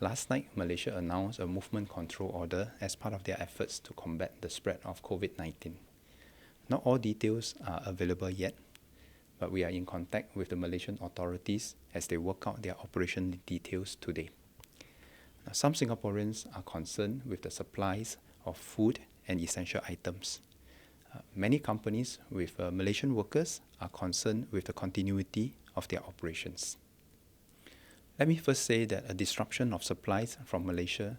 Last night, Malaysia announced a movement control order as part of their efforts to combat the spread of COVID-19. Not all details are available yet, but we are in contact with the Malaysian authorities as they work out their operation details today. Now, some Singaporeans are concerned with the supplies of food and essential items. Many companies with Malaysian workers are concerned with the continuity of their operations. Let me first say that a disruption of supplies from Malaysia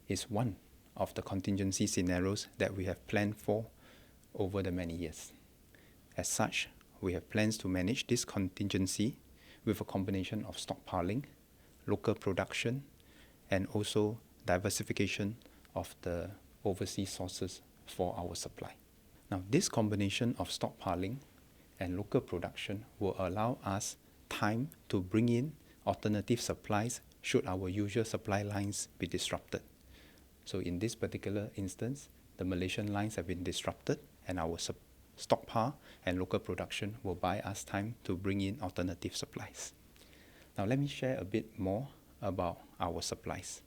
is one of the contingency scenarios that we have planned for over the many years. As such, we have plans to manage this contingency with a combination of stockpiling, local production, and also diversification of the overseas sources for our supply. Now, this combination of stockpiling and local production will allow us time to bring in alternative supplies should our usual supply lines be disrupted. So in this particular instance, the Malaysian lines have been disrupted and our stockpile and local production will buy us time to bring in alternative supplies. Now let me share a bit more about our supplies.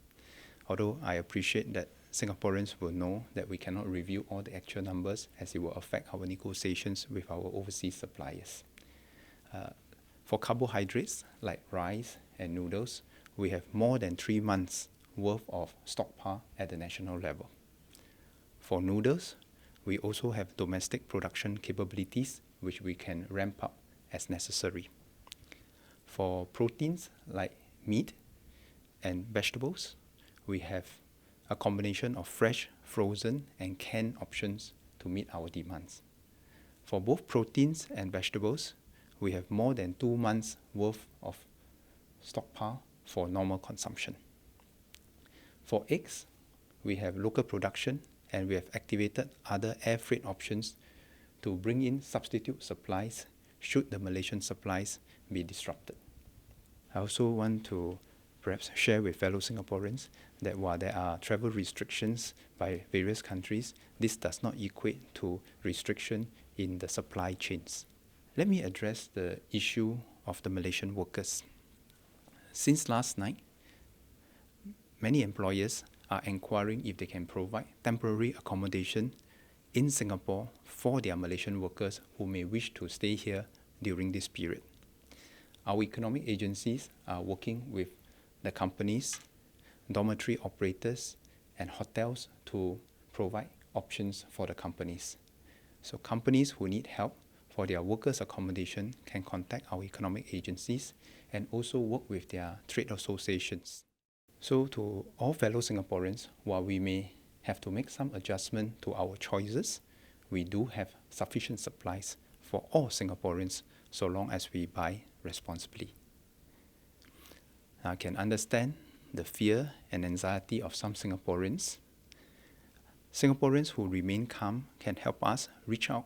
Although I appreciate that Singaporeans will know that we cannot review all the actual numbers as it will affect our negotiations with our overseas suppliers. For carbohydrates like rice and noodles, we have more than 3 months worth of stockpile at the national level. For noodles, we also have domestic production capabilities which we can ramp up as necessary. For proteins like meat and vegetables, we have a combination of fresh, frozen, and canned options to meet our demands. For both proteins and vegetables, we have more than 2 months worth of stockpile for normal consumption. For eggs, we have local production and we have activated other air freight options to bring in substitute supplies should the Malaysian supplies be disrupted. I also want to perhaps share with fellow Singaporeans that while there are travel restrictions by various countries, this does not equate to restriction in the supply chains. Let me address the issue of the Malaysian workers. Since last night, many employers are inquiring if they can provide temporary accommodation in Singapore for their Malaysian workers who may wish to stay here during this period. Our economic agencies are working with the companies, dormitory operators, and hotels to provide options for the companies. So companies who need help for their workers' accommodation can contact our economic agencies and also work with their trade associations. So to all fellow Singaporeans, while we may have to make some adjustment to our choices, we do have sufficient supplies for all Singaporeans so long as we buy responsibly. I can understand the fear and anxiety of some Singaporeans. Singaporeans who remain calm can help us reach out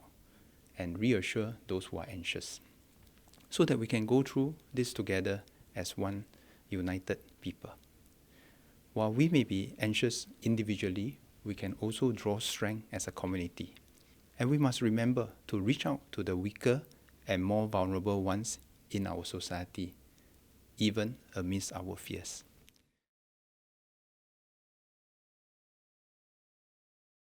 and reassure those who are anxious so that we can go through this together as one united people. While we may be anxious individually, we can also draw strength as a community. And we must remember to reach out to the weaker and more vulnerable ones in our society, even amidst our fears.